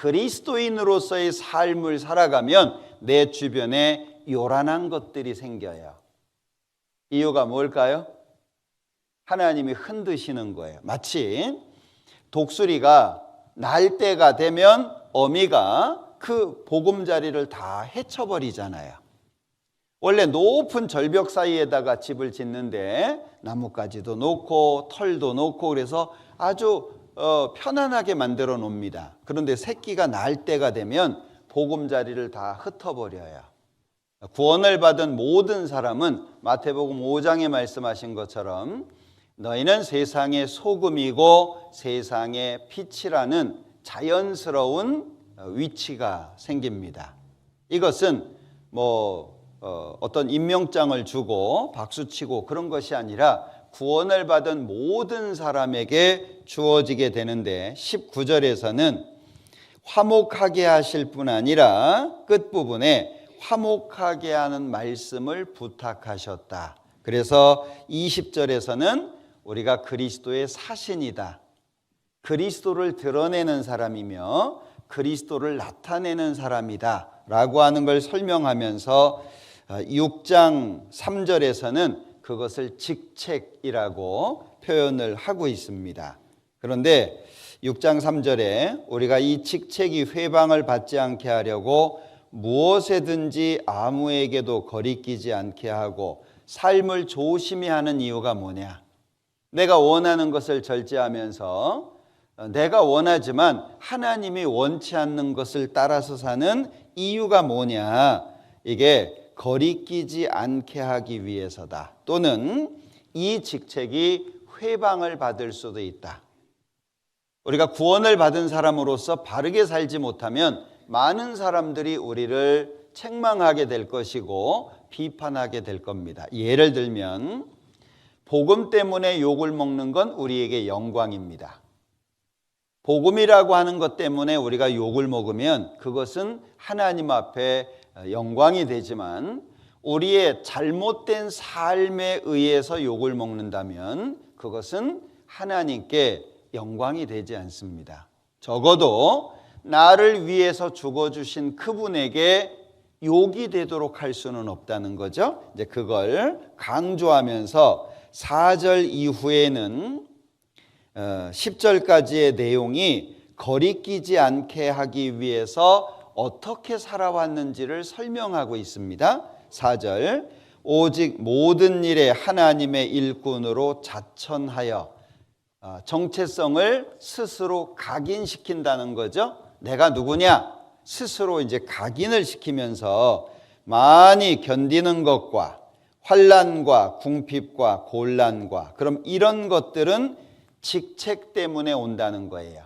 그리스도인으로서의 삶을 살아가면 내 주변에 요란한 것들이 생겨요. 이유가 뭘까요? 하나님이 흔드시는 거예요. 마치 독수리가 날 때가 되면 어미가 그 보금자리를 다 헤쳐버리잖아요. 원래 높은 절벽 사이에다가 집을 짓는데 나뭇가지도 놓고 털도 놓고 그래서 아주 편안하게 만들어 놓습니다. 그런데 새끼가 날 때가 되면 보금자리를 다 흩어버려요. 구원을 받은 모든 사람은 마태복음 5장에 말씀하신 것처럼 너희는 세상의 소금이고 세상의 빛이라는 자연스러운 위치가 생깁니다. 이것은 어떤 임명장을 주고 박수치고 그런 것이 아니라 구원을 받은 모든 사람에게 주어지게 되는데 19절에서는 화목하게 하실 뿐 아니라 끝부분에 화목하게 하는 말씀을 부탁하셨다. 그래서 20절에서는 우리가 그리스도의 사신이다. 그리스도를 드러내는 사람이며 그리스도를 나타내는 사람이다 라고 하는 걸 설명하면서 6장 3절에서는 그것을 직책이라고 표현을 하고 있습니다. 그런데 6장 3절에 우리가 이 직책이 회방을 받지 않게 하려고 무엇에든지 아무에게도 거리끼지 않게 하고 삶을 조심히 하는 이유가 뭐냐? 내가 원하는 것을 절제하면서 내가 원하지만 하나님이 원치 않는 것을 따라서 사는 이유가 뭐냐? 이게 거리끼지 않게 하기 위해서다. 또는 이 직책이 회방을 받을 수도 있다. 우리가 구원을 받은 사람으로서 바르게 살지 못하면 많은 사람들이 우리를 책망하게 될 것이고 비판하게 될 겁니다. 예를 들면 복음 때문에 욕을 먹는 건 우리에게 영광입니다. 복음이라고 하는 것 때문에 우리가 욕을 먹으면 그것은 하나님 앞에 영광이 되지만 우리의 잘못된 삶에 의해서 욕을 먹는다면 그것은 하나님께 영광이 되지 않습니다. 적어도 나를 위해서 죽어주신 그분에게 욕이 되도록 할 수는 없다는 거죠. 이제 그걸 강조하면서 4절 이후에는 10절까지의 내용이 거리끼지 않게 하기 위해서 어떻게 살아왔는지를 설명하고 있습니다. 4절 오직 모든 일에 하나님의 일꾼으로 자천하여 정체성을 스스로 각인시킨다는 거죠. 내가 누구냐? 스스로 이제 각인을 시키면서 많이 견디는 것과 환난과 궁핍과 곤란과 그럼 이런 것들은 직책 때문에 온다는 거예요.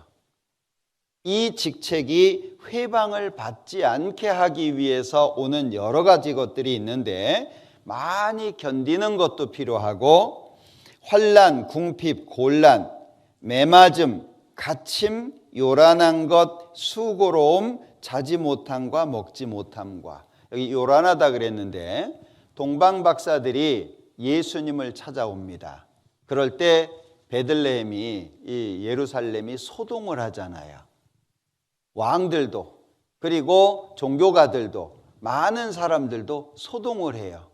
이 직책이 회방을 받지 않게 하기 위해서 오는 여러 가지 것들이 있는데 많이 견디는 것도 필요하고 환난, 궁핍, 곤란, 매맞음, 갇힘, 요란한 것, 수고로움, 자지 못함과 먹지 못함과 여기 요란하다 그랬는데 동방 박사들이 예수님을 찾아옵니다. 그럴 때 베들레헴이 이 예루살렘이 소동을 하잖아요. 왕들도 그리고 종교가들도 많은 사람들도 소동을 해요.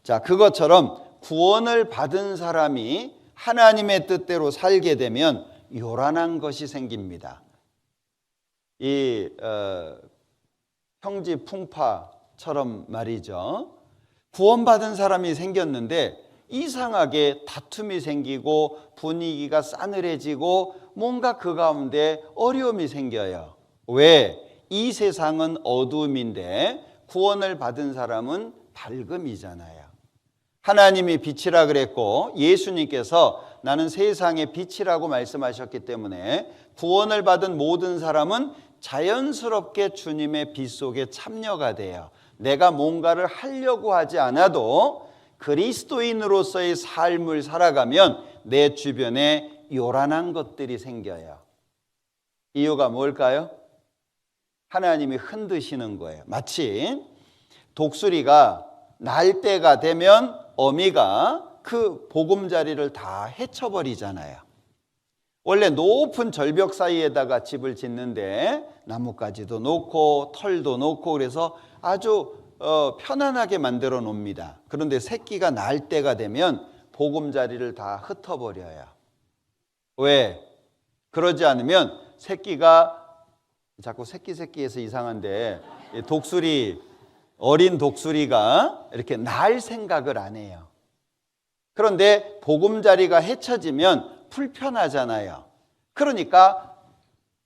자, 그것처럼 구원을 받은 사람이 하나님의 뜻대로 살게 되면 요란한 것이 생깁니다. 이 평지 풍파처럼 말이죠. 구원받은 사람이 생겼는데 이상하게 다툼이 생기고 분위기가 싸늘해지고 뭔가 그 가운데 어려움이 생겨요. 왜? 이 세상은 어두움인데 구원을 받은 사람은 밝음이잖아요. 하나님이 빛이라 그랬고 예수님께서 나는 세상의 빛이라고 말씀하셨기 때문에 구원을 받은 모든 사람은 자연스럽게 주님의 빛 속에 참여가 돼요. 내가 뭔가를 하려고 하지 않아도 그리스도인으로서의 삶을 살아가면 내 주변에 요란한 것들이 생겨요. 이유가 뭘까요? 하나님이 흔드시는 거예요. 마치 독수리가 날 때가 되면 어미가 그 보금자리를 다 헤쳐버리잖아요. 원래 높은 절벽 사이에다가 집을 짓는데 나뭇가지도 놓고 털도 놓고 그래서 아주 편안하게 만들어 놓습니다. 그런데 새끼가 날 때가 되면 보금자리를 다 흩어버려요. 왜? 그러지 않으면 새끼가 자꾸 새끼해서 이상한데 어린 독수리가 이렇게 날 생각을 안 해요. 그런데 보금자리가 헤쳐지면 불편하잖아요. 그러니까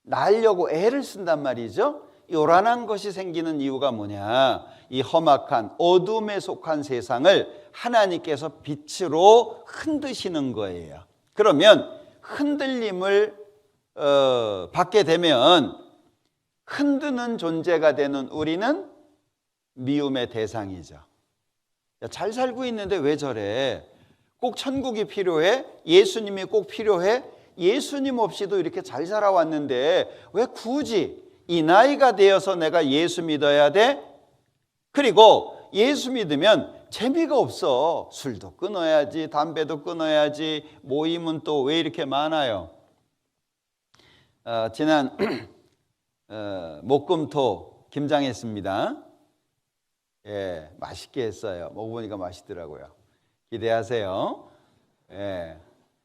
날려고 애를 쓴단 말이죠. 요란한 것이 생기는 이유가 뭐냐? 이 험악한 어둠에 속한 세상을 하나님께서 빛으로 흔드시는 거예요. 그러면 흔들림을 받게 되면 흔드는 존재가 되는 우리는 미움의 대상이죠. 야, 잘 살고 있는데 왜 저래? 꼭 천국이 필요해? 예수님이 꼭 필요해? 예수님 없이도 이렇게 잘 살아왔는데 왜 굳이 이 나이가 되어서 내가 예수 믿어야 돼? 그리고 예수 믿으면 재미가 없어. 술도 끊어야지, 담배도 끊어야지, 모임은 또 왜 이렇게 많아요? 지난 목금토 김장했습니다. 예, 맛있게 했어요. 먹어보니까 맛있더라고요. 기대하세요. 예,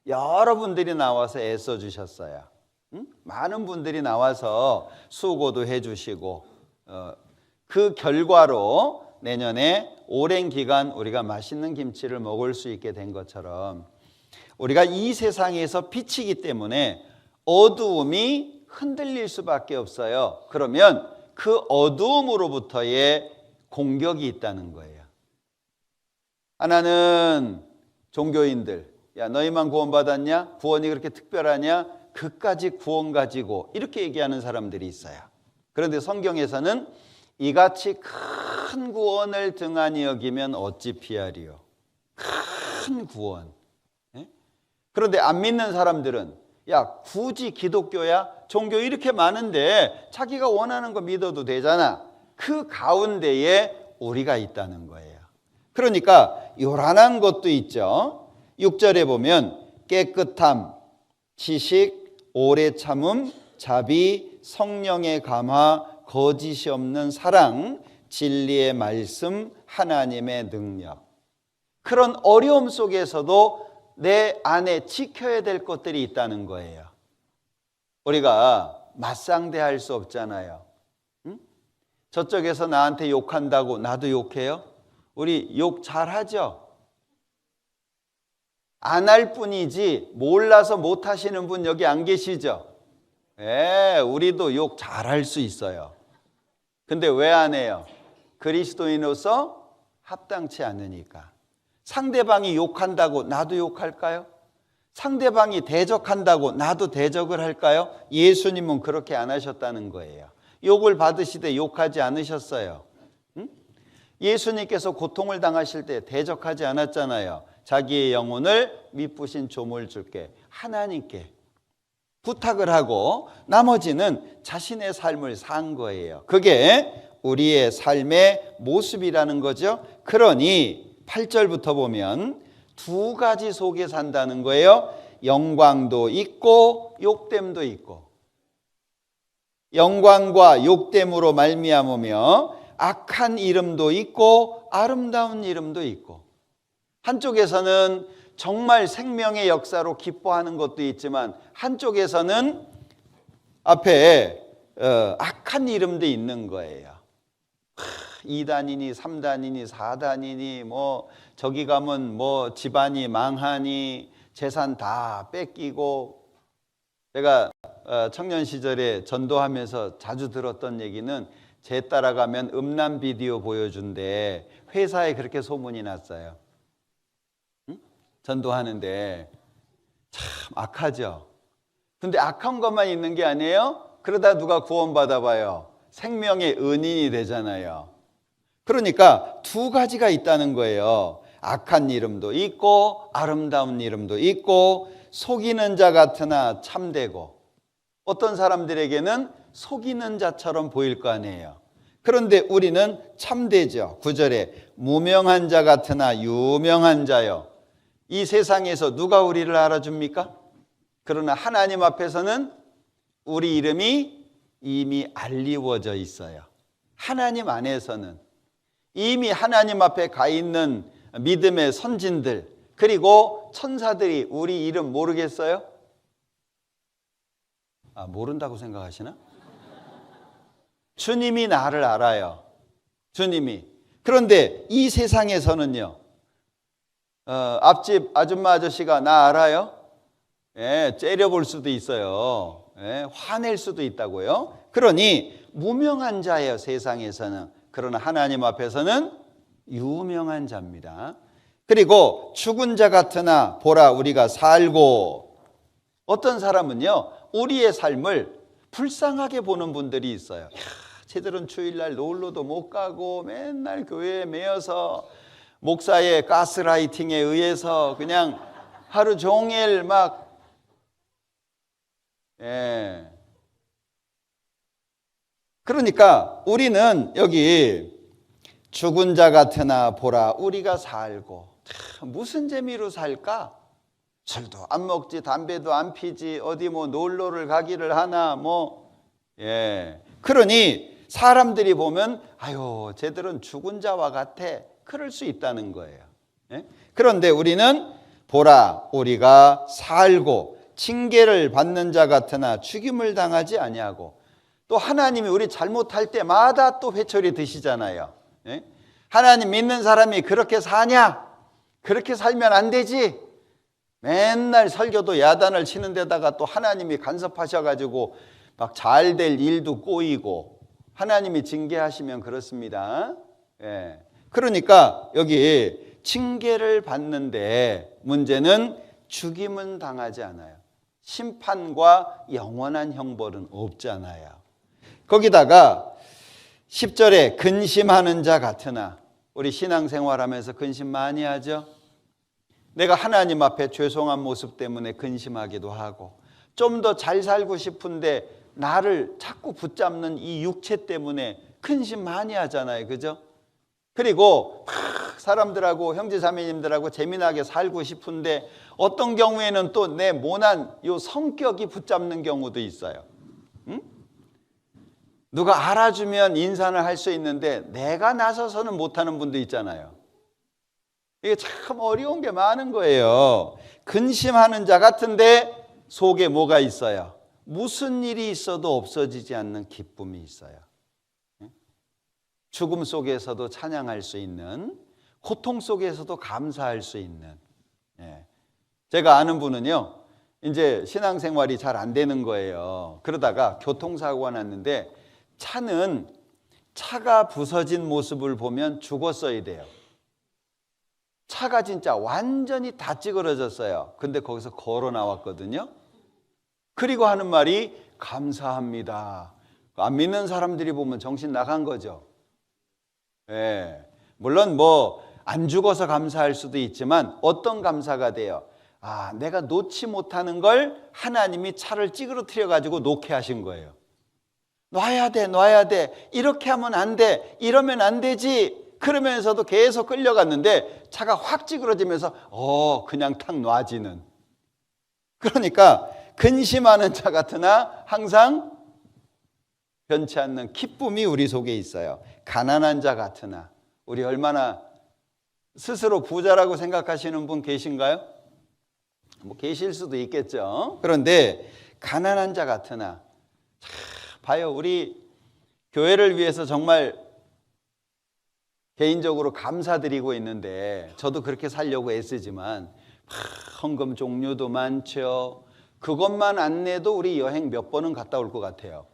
여러분들이 나와서 애써 주셨어요. 많은 분들이 나와서 수고도 해주시고 그 결과로 내년에 오랜 기간 우리가 맛있는 김치를 먹을 수 있게 된 것처럼 우리가 이 세상에서 빛이기 때문에 어두움이 흔들릴 수밖에 없어요. 그러면 그 어두움으로부터의 공격이 있다는 거예요. 하나는 종교인들, 야 너희만 구원받았냐? 구원이 그렇게 특별하냐? 그까지 구원 가지고 이렇게 얘기하는 사람들이 있어요. 그런데 성경에서는 이같이 큰 구원을 등한히 여기면 어찌 피하리요? 큰 구원. 그런데 안 믿는 사람들은 야 굳이 기독교야? 종교 이렇게 많은데 자기가 원하는 거 믿어도 되잖아. 그 가운데에 우리가 있다는 거예요. 그러니까 요란한 것도 있죠. 6절에 보면 깨끗함, 지식, 오래 참음, 자비, 성령의 감화, 거짓이 없는 사랑, 진리의 말씀, 하나님의 능력. 그런 어려움 속에서도 내 안에 지켜야 될 것들이 있다는 거예요. 우리가 맞상대할 수 없잖아요. 응? 저쪽에서 나한테 욕한다고 나도 욕해요? 우리 욕 잘하죠? 안 할 뿐이지 몰라서 못하시는 분 여기 안 계시죠? 예, 우리도 욕 잘할 수 있어요. 근데 왜 안 해요? 그리스도인으로서 합당치 않으니까. 상대방이 욕한다고 나도 욕할까요? 상대방이 대적한다고 나도 대적을 할까요? 예수님은 그렇게 안 하셨다는 거예요. 욕을 받으시되 욕하지 않으셨어요. 응? 예수님께서 고통을 당하실 때 대적하지 않았잖아요. 자기의 영혼을 미쁘신 조물주께 하나님께 부탁을 하고 나머지는 자신의 삶을 산 거예요. 그게 우리의 삶의 모습이라는 거죠. 그러니 8절부터 보면 두 가지 속에 산다는 거예요. 영광도 있고 욕됨도 있고. 영광과 욕됨으로 말미암으며 악한 이름도 있고 아름다운 이름도 있고. 한쪽에서는 정말 생명의 역사로 기뻐하는 것도 있지만 한쪽에서는 앞에 악한 이름도 있는 거예요. 2단이니 3단이니 4단이니 뭐 저기 가면 뭐 집안이 망하니 재산 다 뺏기고. 제가 청년 시절에 전도하면서 자주 들었던 얘기는 제 따라가면 음란 비디오 보여준대. 회사에 그렇게 소문이 났어요. 전도하는데 참 악하죠. 근데 악한 것만 있는 게 아니에요. 그러다 누가 구원받아 봐요. 생명의 은인이 되잖아요. 그러니까 두 가지가 있다는 거예요. 악한 이름도 있고 아름다운 이름도 있고. 속이는 자 같으나 참되고. 어떤 사람들에게는 속이는 자처럼 보일 거 아니에요. 그런데 우리는 참되죠. 9절에 무명한 자 같으나 유명한 자요. 이 세상에서 누가 우리를 알아줍니까? 그러나 하나님 앞에서는 우리 이름이 이미 알리워져 있어요. 하나님 안에서는 이미 하나님 앞에 가 있는 믿음의 선진들, 그리고 천사들이 우리 이름 모르겠어요? 모른다고 생각하시나? 주님이 나를 알아요. 주님이. 그런데 이 세상에서는요, 앞집 아줌마 아저씨가 나 알아요? 예, 째려볼 수도 있어요. 예, 화낼 수도 있다고요. 그러니 무명한 자예요, 세상에서는. 그러나 하나님 앞에서는 유명한 자입니다. 그리고 죽은 자 같으나 보라 우리가 살고, 어떤 사람은요 우리의 삶을 불쌍하게 보는 분들이 있어요. 야, 쟤들은 주일날 놀러도 못 가고 맨날 교회에 매여서 목사의 가스라이팅에 의해서 그냥 하루 종일 막 그러니까 우리는 여기 죽은 자 같으나 보라 우리가 살고, 무슨 재미로 살까? 술도 안 먹지, 담배도 안 피지, 어디 뭐 놀러를 가기를 하나 그러니 사람들이 보면 아유 쟤들은 죽은 자와 같아, 그럴 수 있다는 거예요. 그런데 우리는 보라 우리가 살고 징계를 받는 자 같으나 죽임을 당하지 아니하고, 또 하나님이 우리 잘못할 때마다 또 회초리 드시잖아요. 하나님 믿는 사람이 그렇게 사냐? 그렇게 살면 안 되지. 맨날 설교도 야단을 치는 데다가 또 하나님이 간섭하셔가지고 막 잘 될 일도 꼬이고, 하나님이 징계하시면 그렇습니다. 그러니까 여기 징계를 받는데 문제는 죽임은 당하지 않아요. 심판과 영원한 형벌은 없잖아요. 거기다가 10절에 근심하는 자 같으나, 우리 신앙생활하면서 근심 많이 하죠. 내가 하나님 앞에 죄송한 모습 때문에 근심하기도 하고, 좀 더 잘 살고 싶은데 나를 자꾸 붙잡는 이 육체 때문에 근심 많이 하잖아요. 그죠? 그리고 막 사람들하고 형제자매님들하고 재미나게 살고 싶은데 어떤 경우에는 또 내 모난 요 성격이 붙잡는 경우도 있어요. 누가 알아주면 인사를 할 수 있는데 내가 나서서는 못하는 분도 있잖아요. 이게 참 어려운 게 많은 거예요. 근심하는 자 같은데 속에 뭐가 있어요? 무슨 일이 있어도 없어지지 않는 기쁨이 있어요. 죽음 속에서도 찬양할 수 있는, 고통 속에서도 감사할 수 있는. 제가 아는 분은요, 이제 신앙생활이 잘 안 되는 거예요. 그러다가 교통사고가 났는데 차가 부서진 모습을 보면 죽었어야 돼요. 차가 진짜 완전히 다 찌그러졌어요. 근데 거기서 걸어 나왔거든요. 그리고 하는 말이 감사합니다. 안 믿는 사람들이 보면 정신 나간 거죠. 물론 안 죽어서 감사할 수도 있지만 어떤 감사가 돼요? 내가 놓지 못하는 걸 하나님이 차를 찌그러뜨려 가지고 놓게 하신 거예요. 놔야 돼. 이렇게 하면 안 돼. 이러면 안 되지. 그러면서도 계속 끌려갔는데 차가 확 찌그러지면서 그냥 탁 놔지는. 그러니까 근심하는 자 같으나 항상 변치 않는 기쁨이 우리 속에 있어요. 가난한 자 같으나, 우리 얼마나 스스로 부자라고 생각하시는 분 계신가요? 계실 수도 있겠죠. 그런데 가난한 자 같으나, 봐요, 우리 교회를 위해서 정말 개인적으로 감사드리고 있는데, 저도 그렇게 살려고 애쓰지만 헌금 종류도 많죠. 그것만 안 내도 우리 여행 몇 번은 갔다 올 것 같아요.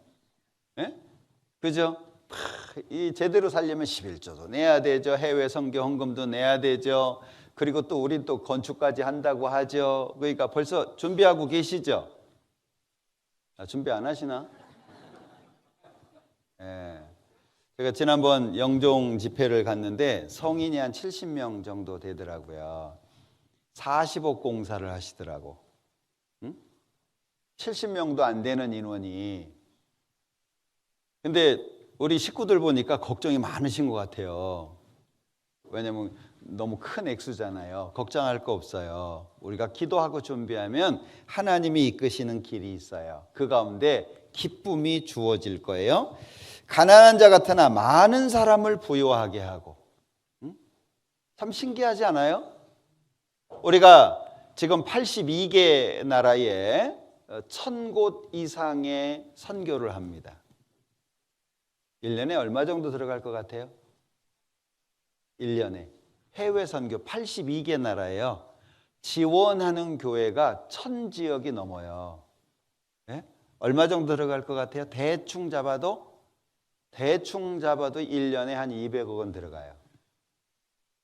그죠? 이 제대로 살려면 11조도 내야 되죠. 해외 선교 헌금도 내야 되죠. 그리고 또 우리 또 건축까지 한다고 하죠. 그러니까 벌써 준비하고 계시죠? 준비 안 하시나? 제가 지난번 영종 집회를 갔는데 성인이 한 70명 정도 되더라고요. 40억 공사를 하시더라고. 70명도 안 되는 인원이. 근데 우리 식구들 보니까 걱정이 많으신 것 같아요. 왜냐면 너무 큰 액수잖아요. 걱정할 거 없어요. 우리가 기도하고 준비하면 하나님이 이끄시는 길이 있어요. 그 가운데 기쁨이 주어질 거예요. 가난한 자 같으나 많은 사람을 부유하게 하고. 참 신기하지 않아요? 우리가 지금 82개 나라에 1000곳 이상의 선교를 합니다. 1년에 얼마 정도 들어갈 것 같아요? 1년에 해외 선교 82개 나라예요. 지원하는 교회가 1000지역이 넘어요. 네? 얼마 정도 들어갈 것 같아요? 대충 잡아도 1년에 한 200억 원 들어가요.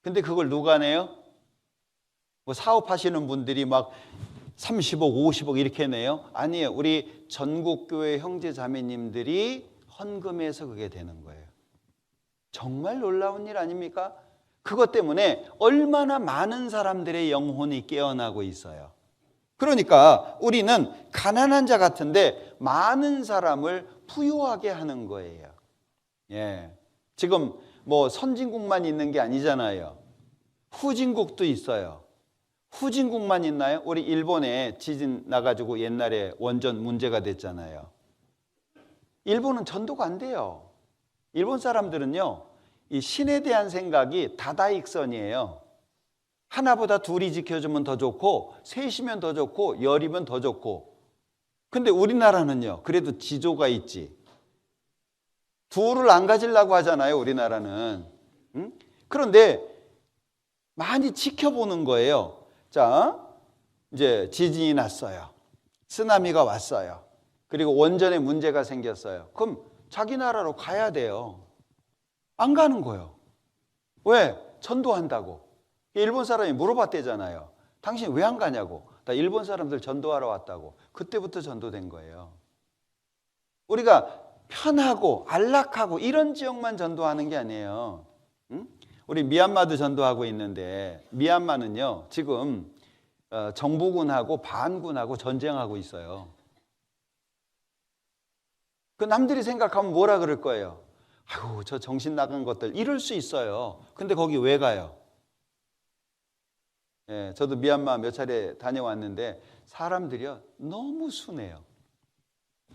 근데 그걸 누가 내요? 뭐 사업하시는 분들이 막 30억, 50억 이렇게 내요? 아니에요. 우리 전국교회 형제 자매님들이 헌금해서 그게 되는 거예요. 정말 놀라운 일 아닙니까? 그것 때문에 얼마나 많은 사람들의 영혼이 깨어나고 있어요. 그러니까 우리는 가난한 자 같은데 많은 사람을 부유하게 하는 거예요. 예. 지금 뭐 선진국만 있는 게 아니잖아요. 후진국도 있어요. 후진국만 있나요? 우리 일본에 지진 나가지고 옛날에 원전 문제가 됐잖아요. 일본은 전도가 안 돼요. 일본 사람들은요, 이 신에 대한 생각이 다다익선이에요. 하나보다 둘이 지켜주면 더 좋고, 셋이면 더 좋고, 열이면 더 좋고. 근데 우리나라는요, 그래도 지조가 있지. 둘을 안 가지려고 하잖아요, 우리나라는. 그런데 많이 지켜보는 거예요. 자, 이제 지진이 났어요. 쓰나미가 왔어요. 그리고 원전에 문제가 생겼어요. 그럼 자기 나라로 가야 돼요. 안 가는 거예요. 왜? 전도한다고. 일본 사람이 물어봤대잖아요. 당신 왜 안 가냐고. 나 일본 사람들 전도하러 왔다고. 그때부터 전도된 거예요. 우리가 편하고 안락하고 이런 지역만 전도하는 게 아니에요. 우리 미얀마도 전도하고 있는데 미얀마는요 지금 정부군하고 반군하고 전쟁하고 있어요. 그 남들이 생각하면 뭐라 그럴 거예요? 아유, 저 정신 나간 것들 이럴 수 있어요. 근데 거기 왜 가요? 예, 저도 미얀마 몇 차례 다녀왔는데 사람들이요 너무 순해요.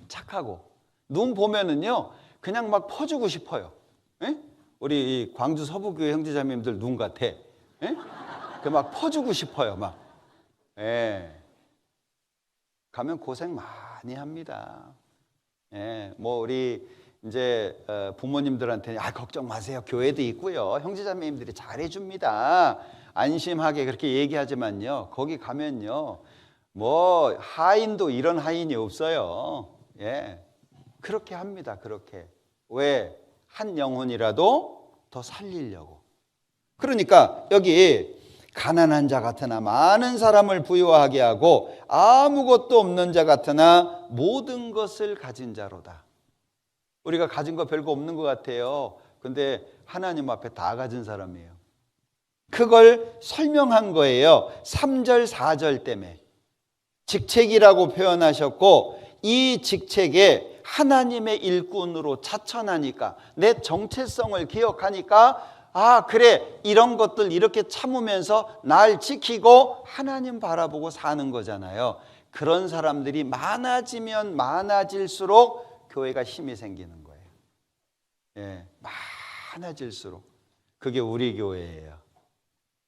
착하고 눈 보면은요 그냥 막 퍼주고 싶어요. 예? 우리 광주 서부교회 형제자매님들 눈 같아. 예? 그 막 퍼주고 싶어요. 막. 예. 가면 고생 많이 합니다. 예, 뭐 우리 이제 부모님들한테 걱정 마세요. 교회도 있고요. 형제자매님들이 잘해줍니다. 안심하게 그렇게 얘기하지만요. 거기 가면요. 뭐 하인도 이런 하인이 없어요. 예, 그렇게 합니다. 그렇게. 왜? 한 영혼이라도 더 살리려고. 그러니까 여기 가난한 자 같으나 많은 사람을 부유하게 하고 아무것도 없는 자 같으나 모든 것을 가진 자로다. 우리가 가진 거 별거 없는 것 같아요. 근데 하나님 앞에 다 가진 사람이에요. 그걸 설명한 거예요. 3절 4절 때문에. 직책이라고 표현하셨고 이 직책에 하나님의 일꾼으로 자천하니까 내 정체성을 기억하니까 아 그래 이런 것들 이렇게 참으면서 날 지키고 하나님 바라보고 사는 거잖아요. 그런 사람들이 많아지면 많아질수록 교회가 힘이 생기는 거예요. 예, 많아질수록. 그게 우리 교회예요.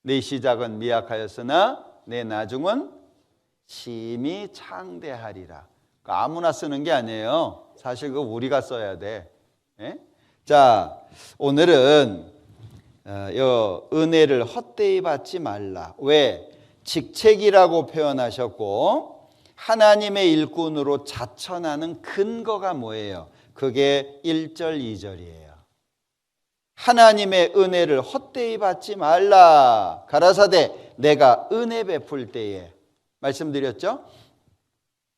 내 시작은 미약하였으나 내 나중은 심히 창대하리라. 아무나 쓰는 게 아니에요. 사실 그거 우리가 써야 돼. 예? 자, 오늘은 은혜를 헛되이 받지 말라. 왜? 직책이라고 표현하셨고 하나님의 일꾼으로 자천하는 근거가 뭐예요? 그게 1절 2절이에요. 하나님의 은혜를 헛되이 받지 말라. 가라사대 내가 은혜 베풀 때에. 말씀드렸죠?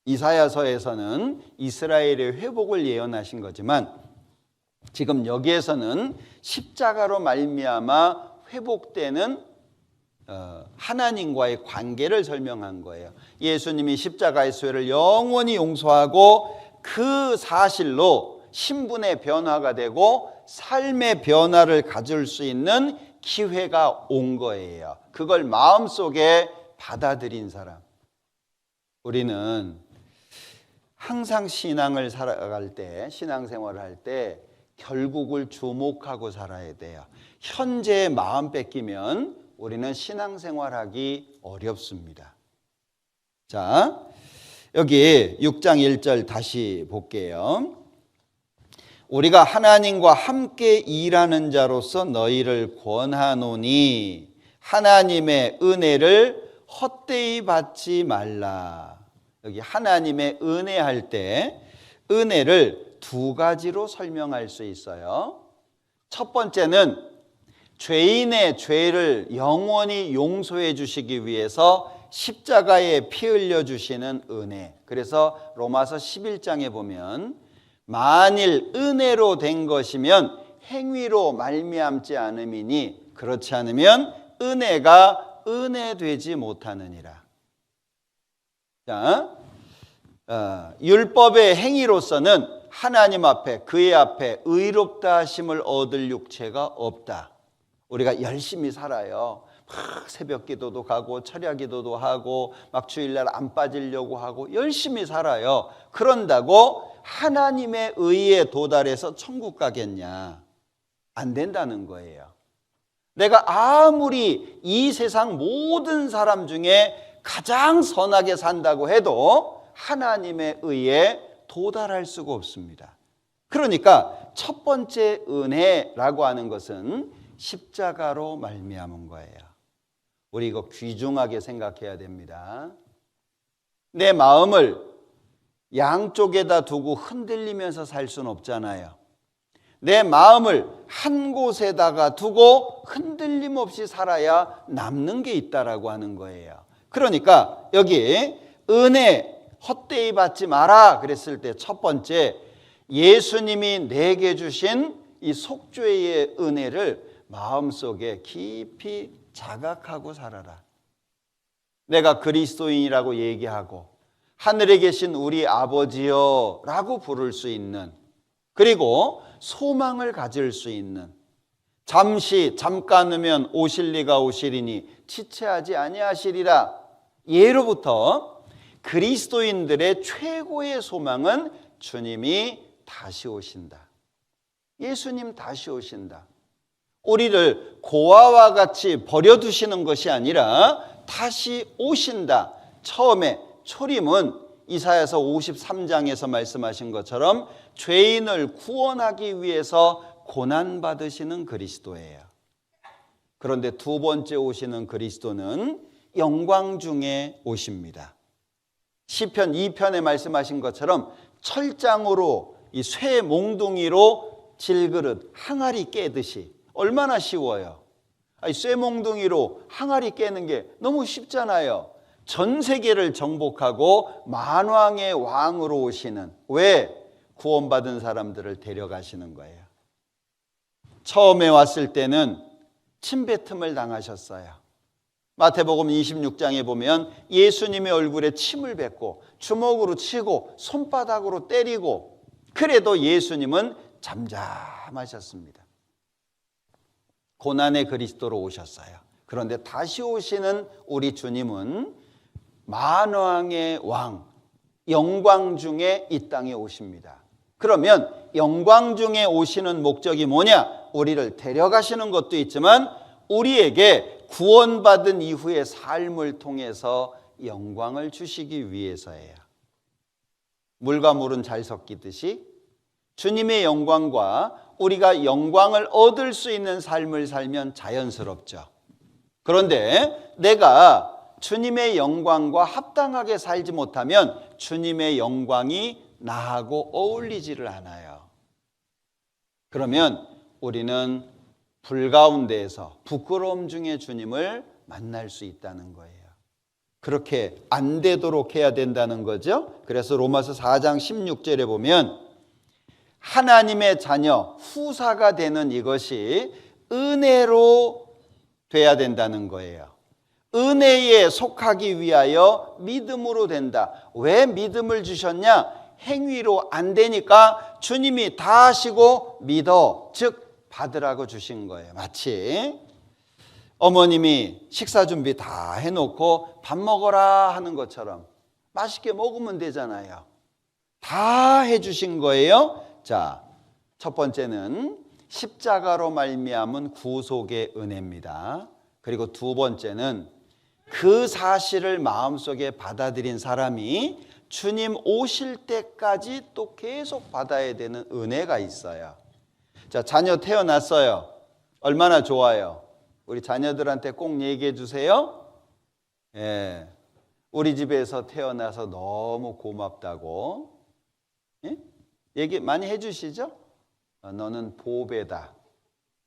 이사야서에서는 이스라엘의 회복을 예언하신 거지만 지금 여기에서는 십자가로 말미암아 회복되는 하나님과의 관계를 설명한 거예요. 예수님이 십자가의 죄를 영원히 용서하고 그 사실로 신분의 변화가 되고 삶의 변화를 가질 수 있는 기회가 온 거예요. 그걸 마음속에 받아들인 사람. 우리는 항상 신앙을 살아갈 때, 신앙생활을 할 때 결국을 주목하고 살아야 돼요. 현재의 마음 뺏기면 우리는 신앙생활하기 어렵습니다. 자, 여기 6장 1절 다시 볼게요. 우리가 하나님과 함께 일하는 자로서 너희를 권하노니 하나님의 은혜를 헛되이 받지 말라. 여기 하나님의 은혜 할 때 은혜를 두 가지로 설명할 수 있어요. 첫 번째는 죄인의 죄를 영원히 용서해 주시기 위해서 십자가에 피 흘려 주시는 은혜. 그래서 로마서 11장에 보면 만일 은혜로 된 것이면 행위로 말미암지 않음이니 그렇지 않으면 은혜가 은혜되지 못하느니라. 자, 율법의 행위로서는 하나님 앞에 그의 앞에 의롭다 하심을 얻을 육체가 없다. 우리가 열심히 살아요. 막 새벽 기도도 가고 철야 기도도 하고 막 주일날 안 빠지려고 하고 열심히 살아요. 그런다고 하나님의 의에 도달해서 천국 가겠냐? 안 된다는 거예요. 내가 아무리 이 세상 모든 사람 중에 가장 선하게 산다고 해도 하나님의 의에 도달할 수가 없습니다. 그러니까 첫 번째 은혜라고 하는 것은 십자가로 말미암은 거예요. 우리 이거 귀중하게 생각해야 됩니다. 내 마음을 양쪽에다 두고 흔들리면서 살 수는 없잖아요. 내 마음을 한 곳에다가 두고 흔들림 없이 살아야 남는 게 있다라고 하는 거예요. 그러니까 여기 은혜 헛되이 받지 마라 그랬을 때 첫 번째, 예수님이 내게 주신 이 속죄의 은혜를 마음속에 깊이 자각하고 살아라. 내가 그리스도인이라고 얘기하고 하늘에 계신 우리 아버지여 라고 부를 수 있는, 그리고 소망을 가질 수 있는, 잠깐이면 오실 리가 오시리니 지체하지 아니하시리라. 예로부터 그리스도인들의 최고의 소망은 주님이 다시 오신다. 예수님 다시 오신다. 우리를 고아와 같이 버려두시는 것이 아니라 다시 오신다. 처음에 초림은 이사야서 53장에서 말씀하신 것처럼 죄인을 구원하기 위해서 고난받으시는 그리스도예요. 그런데 두 번째 오시는 그리스도는 영광 중에 오십니다. 시편 2편에 말씀하신 것처럼 철장으로 이 쇠 몽둥이로 질그릇 항아리 깨듯이, 얼마나 쉬워요. 쇠 몽둥이로 항아리 깨는 게 너무 쉽잖아요. 전 세계를 정복하고 만왕의 왕으로 오시는, 왜? 구원받은 사람들을 데려가시는 거예요. 처음에 왔을 때는 침뱉음을 당하셨어요. 마태복음 26장에 보면 예수님의 얼굴에 침을 뱉고 주먹으로 치고 손바닥으로 때리고, 그래도 예수님은 잠잠하셨습니다. 고난의 그리스도로 오셨어요. 그런데 다시 오시는 우리 주님은 만왕의 왕, 영광 중에 이 땅에 오십니다. 그러면 영광 중에 오시는 목적이 뭐냐? 우리를 데려가시는 것도 있지만 우리에게 구원받은 이후의 삶을 통해서 영광을 주시기 위해서예요. 물과 물은 잘 섞이듯이 주님의 영광과 우리가 영광을 얻을 수 있는 삶을 살면 자연스럽죠. 그런데 내가 주님의 영광과 합당하게 살지 못하면 주님의 영광이 나하고 어울리지를 않아요. 그러면 우리는 불 가운데에서 부끄러움 중에 주님을 만날 수 있다는 거예요. 그렇게 안 되도록 해야 된다는 거죠. 그래서 로마서 4장 16절에 보면 하나님의 자녀, 후사가 되는 이것이 은혜로 돼야 된다는 거예요. 은혜에 속하기 위하여 믿음으로 된다. 왜 믿음을 주셨냐? 행위로 안 되니까 주님이 다 하시고 믿어, 즉 받으라고 주신 거예요. 마치 어머님이 식사 준비 다 해놓고 밥 먹어라 하는 것처럼 맛있게 먹으면 되잖아요. 다 해주신 거예요. 자, 첫 번째는 십자가로 말미암은 구속의 은혜입니다. 그리고 두 번째는 그 사실을 마음속에 받아들인 사람이 주님 오실 때까지 또 계속 받아야 되는 은혜가 있어요. 자, 자녀 태어났어요. 얼마나 좋아요. 우리 자녀들한테 꼭 얘기해 주세요. 예, 우리 집에서 태어나서 너무 고맙다고. 예? 얘기 많이 해 주시죠? 너는 보배다.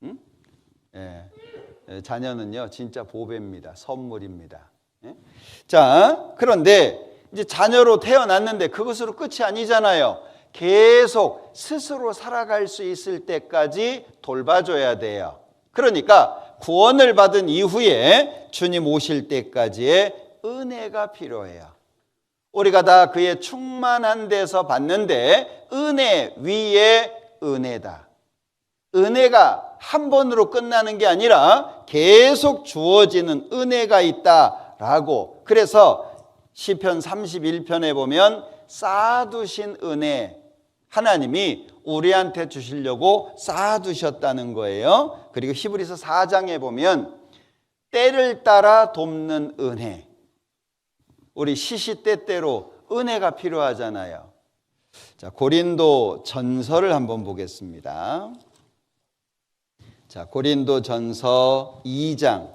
응? 예. 자녀는요 진짜 보배입니다. 선물입니다. 예? 자, 그런데 이제 자녀로 태어났는데 그것으로 끝이 아니잖아요. 계속 스스로 살아갈 수 있을 때까지 돌봐줘야 돼요. 그러니까 구원을 받은 이후에 주님 오실 때까지의 은혜가 필요해요. 우리가 다 그의 충만한 데서 받는데 은혜 위에 은혜다. 은혜가 한 번으로 끝나는 게 아니라 계속 주어지는 은혜가 있다라고. 그래서 시편 31편에 보면 쌓아두신 은혜, 하나님이 우리한테 주시려고 쌓아두셨다는 거예요. 그리고 히브리서 4장에 보면 때를 따라 돕는 은혜. 우리 시시때때로 은혜가 필요하잖아요. 자, 고린도 전서를 한번 보겠습니다. 자, 고린도 전서 2장.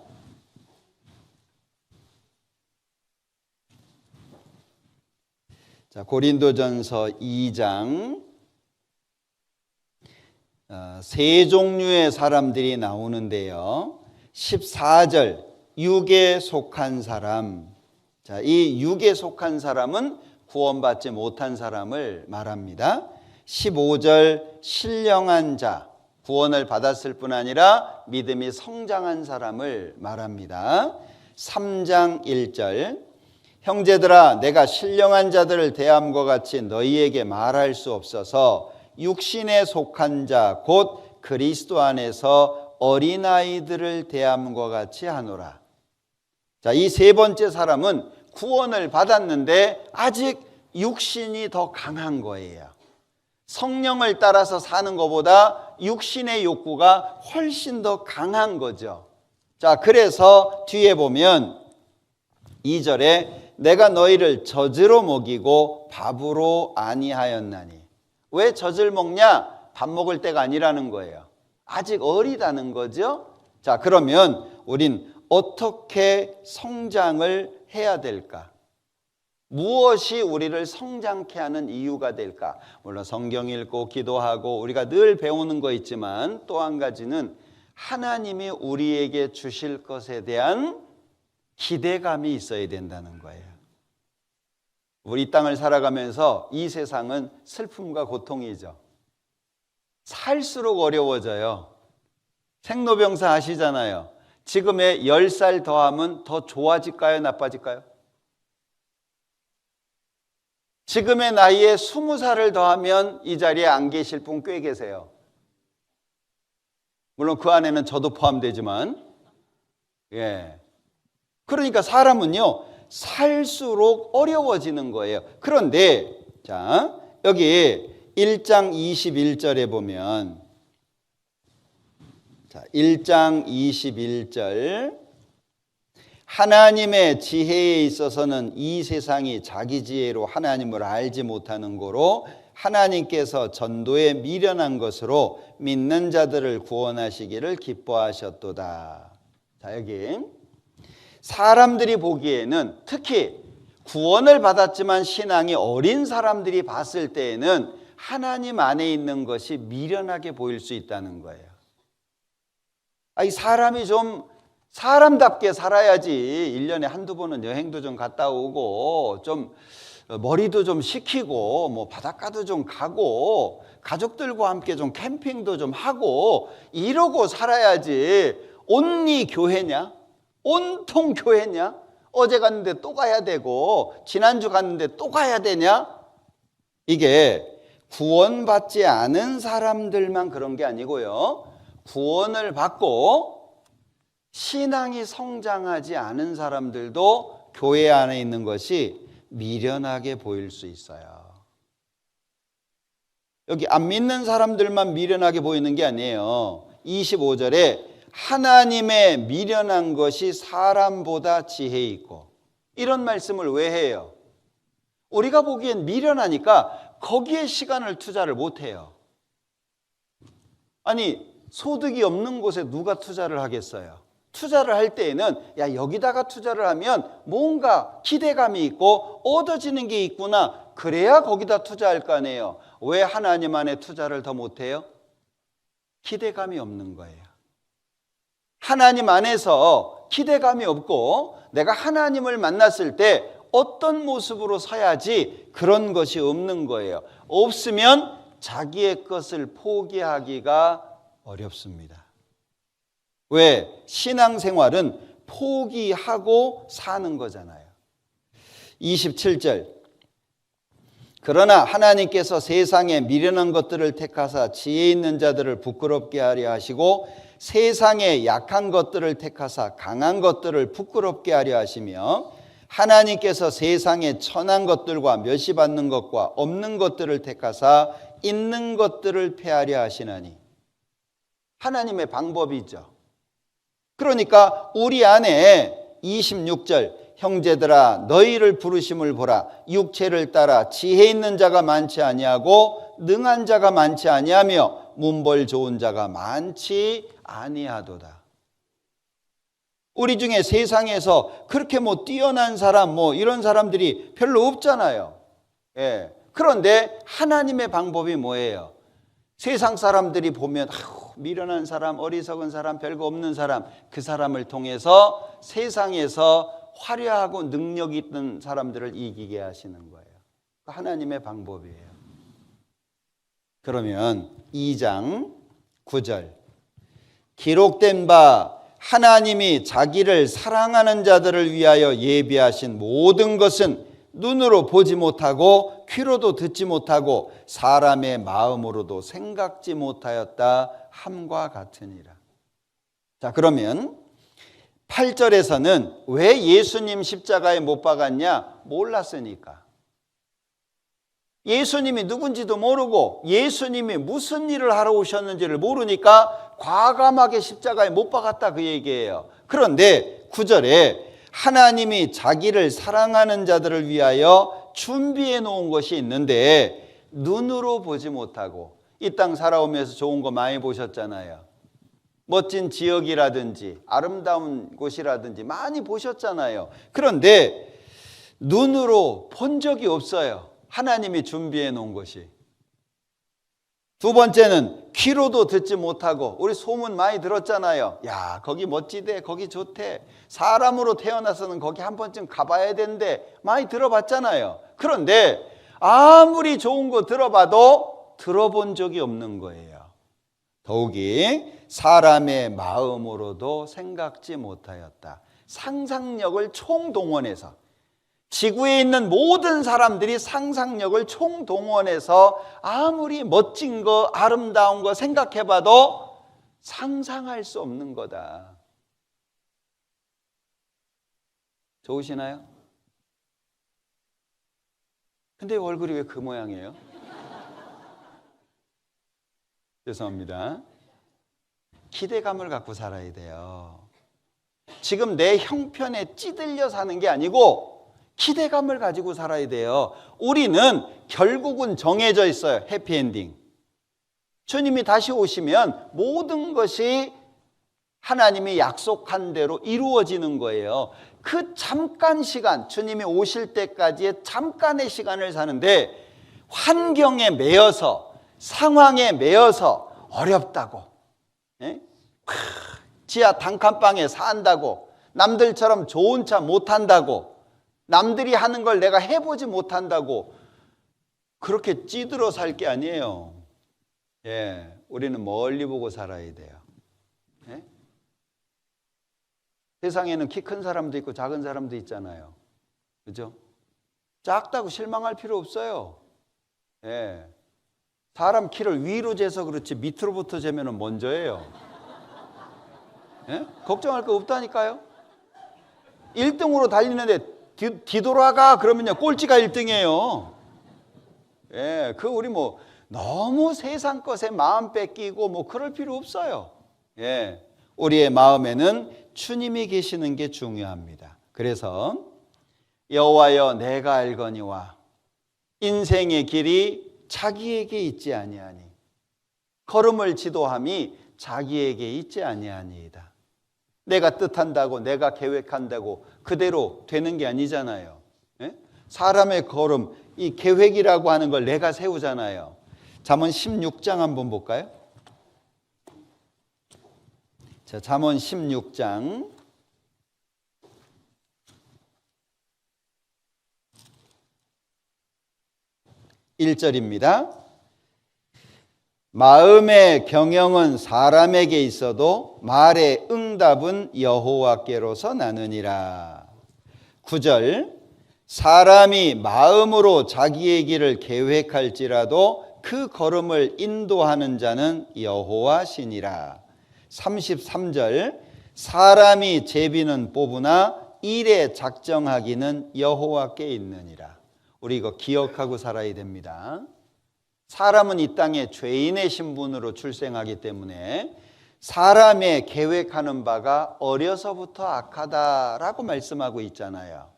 자, 고린도 전서 2장. 세 종류의 사람들이 나오는데요. 14절, 육에 속한 사람. 자, 이 육에 속한 사람은 구원받지 못한 사람을 말합니다. 15절, 신령한 자. 구원을 받았을 뿐 아니라 믿음이 성장한 사람을 말합니다. 3장 1절, 형제들아 내가 신령한 자들을 대함과 같이 너희에게 말할 수 없어서 육신에 속한 자 곧 그리스도 안에서 어린아이들을 대함과 같이 하노라. 자, 이 세 번째 사람은 구원을 받았는데 아직 육신이 더 강한 거예요. 성령을 따라서 사는 것보다 육신의 욕구가 훨씬 더 강한 거죠. 자, 그래서 뒤에 보면 2절에 내가 너희를 젖으로 먹이고 밥으로 아니하였나니. 왜 젖을 먹냐? 밥 먹을 때가 아니라는 거예요. 아직 어리다는 거죠. 자, 그러면 우린 어떻게 성장을 해야 될까? 무엇이 우리를 성장케 하는 이유가 될까? 물론 성경 읽고 기도하고 우리가 늘 배우는 거 있지만 또 한 가지는 하나님이 우리에게 주실 것에 대한 기대감이 있어야 된다는 거예요. 우리 이 땅을 살아가면서 이 세상은 슬픔과 고통이죠. 살수록 어려워져요. 생로병사 아시잖아요. 지금의 10살 더하면 더 좋아질까요? 나빠질까요? 지금의 나이에 20살을 더하면 이 자리에 안 계실 분 꽤 계세요. 물론 그 안에는 저도 포함되지만, 예. 그러니까 사람은요, 살수록 어려워지는 거예요. 그런데, 자, 여기 1장 21절에 보면, 자, 1장 21절, 하나님의 지혜에 있어서는 이 세상이 자기 지혜로 하나님을 알지 못하는 거로 하나님께서 전도에 미련한 것으로 믿는 자들을 구원하시기를 기뻐하셨도다. 자, 여기 사람들이 보기에는 특히 구원을 받았지만 신앙이 어린 사람들이 봤을 때에는 하나님 안에 있는 것이 미련하게 보일 수 있다는 거예요. 이 사람이 좀 사람답게 살아야지 1년에 한두 번은 여행도 좀 갔다 오고 좀 머리도 좀 식히고 뭐 바닷가도 좀 가고 가족들과 함께 좀 캠핑도 좀 하고 이러고 살아야지. 온리 교회냐? 온통 교회냐? 어제 갔는데 또 가야 되고 지난주 갔는데 또 가야 되냐? 이게 구원받지 않은 사람들만 그런 게 아니고요. 구원을 받고 신앙이 성장하지 않은 사람들도 교회 안에 있는 것이 미련하게 보일 수 있어요. 여기 안 믿는 사람들만 미련하게 보이는 게 아니에요. 25절에 하나님의 미련한 것이 사람보다 지혜 있고, 이런 말씀을 왜 해요? 우리가 보기엔 미련하니까 거기에 시간을 투자를 못 해요. 아니, 소득이 없는 곳에 누가 투자를 하겠어요? 투자를 할 때에는 야, 여기다가 투자를 하면 뭔가 기대감이 있고 얻어지는 게 있구나, 그래야 거기다 투자할 거 아니에요. 왜 하나님 안에 투자를 더 못해요? 기대감이 없는 거예요. 하나님 안에서 기대감이 없고 내가 하나님을 만났을 때 어떤 모습으로 서야지, 그런 것이 없는 거예요. 없으면 자기의 것을 포기하기가 어렵습니다. 왜? 신앙생활은 포기하고 사는 거잖아요. 27절, 그러나 하나님께서 세상에 미련한 것들을 택하사 지혜 있는 자들을 부끄럽게 하려 하시고 세상에 약한 것들을 택하사 강한 것들을 부끄럽게 하려 하시며 하나님께서 세상에 천한 것들과 멸시 받는 것과 없는 것들을 택하사 있는 것들을 폐하려 하시나니, 하나님의 방법이죠. 그러니까 우리 안에 26절, 형제들아 너희를 부르심을 보라. 육체를 따라 지혜 있는 자가 많지 아니하고 능한 자가 많지 아니하며 문벌 좋은 자가 많지 아니하도다. 우리 중에 세상에서 그렇게 뛰어난 사람 이런 사람들이 별로 없잖아요. 예. 그런데 하나님의 방법이 뭐예요? 세상 사람들이 보면 미련한 사람, 어리석은 사람, 별거 없는 사람, 그 사람을 통해서 세상에서 화려하고 능력이 있던 사람들을 이기게 하시는 거예요. 하나님의 방법이에요. 그러면 2장 9절, 기록된 바 하나님이 자기를 사랑하는 자들을 위하여 예비하신 모든 것은 눈으로 보지 못하고 귀로도 듣지 못하고 사람의 마음으로도 생각지 못하였다 함과 같으니라. 자, 그러면 8절에서는 왜 예수님 십자가에 못 박았냐? 몰랐으니까. 예수님이 누군지도 모르고 예수님이 무슨 일을 하러 오셨는지를 모르니까 과감하게 십자가에 못 박았다, 그 얘기예요. 그런데 9절에 하나님이 자기를 사랑하는 자들을 위하여 준비해 놓은 것이 있는데 눈으로 보지 못하고, 이 땅 살아오면서 좋은 거 많이 보셨잖아요. 멋진 지역이라든지 아름다운 곳이라든지 많이 보셨잖아요. 그런데 눈으로 본 적이 없어요. 하나님이 준비해 놓은 것이. 두 번째는 귀로도 듣지 못하고, 우리 소문 많이 들었잖아요. 야, 거기 멋지대, 거기 좋대, 사람으로 태어나서는 거기 한 번쯤 가봐야 된대, 많이 들어봤잖아요. 그런데 아무리 좋은 거 들어봐도 들어본 적이 없는 거예요. 더욱이 사람의 마음으로도 생각지 못하였다. 상상력을 총동원해서, 지구에 있는 모든 사람들이 상상력을 총동원해서 아무리 멋진 거, 아름다운 거 생각해봐도 상상할 수 없는 거다. 좋으시나요? 근데 얼굴이 왜 그 모양이에요? 죄송합니다. 기대감을 갖고 살아야 돼요. 지금 내 형편에 찌들려 사는 게 아니고 기대감을 가지고 살아야 돼요. 우리는 결국은 정해져 있어요. 해피엔딩. 주님이 다시 오시면 모든 것이 하나님이 약속한 대로 이루어지는 거예요. 그 잠깐 시간, 주님이 오실 때까지의 잠깐의 시간을 사는데 환경에 매여서, 상황에 매여서 어렵다고, 지하 단칸방에 산다고, 남들처럼 좋은 차 못 탄다고, 남들이 하는 걸 내가 해보지 못한다고 그렇게 찌들어 살 게 아니에요. 예, 우리는 멀리 보고 살아야 돼요. 예? 세상에는 키 큰 사람도 있고 작은 사람도 있잖아요. 그죠? 작다고 실망할 필요 없어요. 예. 사람 키를 위로 재서 그렇지 밑으로부터 재면 먼저예요. 예? 걱정할 거 없다니까요. 1등으로 달리는데 뒤돌아가 그러면요 꼴찌가 1등이에요. 예, 우리 뭐 너무 세상 것에 마음 뺏기고 뭐 그럴 필요 없어요. 예, 우리의 마음에는 주님이 계시는 게 중요합니다. 그래서 여호와여 내가 알거니와 인생의 길이 자기에게 있지 아니하니 걸음을 지도함이 자기에게 있지 아니하니이다. 내가 뜻한다고 내가 계획한다고 그대로 되는 게 아니잖아요. 예? 사람의 걸음, 이 계획이라고 하는 걸 내가 세우잖아요. 잠언 16장 한번 볼까요? 자, 잠언 16장 1절입니다. 마음의 경영은 사람에게 있어도 말의 응답은 여호와께로서 나느니라. 9절 사람이 마음으로 자기의 길을 계획할지라도 그 걸음을 인도하는 자는 여호와시니라. 33절 사람이 제비는 뽑으나 일에 작정하기는 여호와께 있느니라. 우리 이거 기억하고 살아야 됩니다. 사람은 이 땅에 죄인의 신분으로 출생하기 때문에 사람의 계획하는 바가 어려서부터 악하다라고 말씀하고 있잖아요.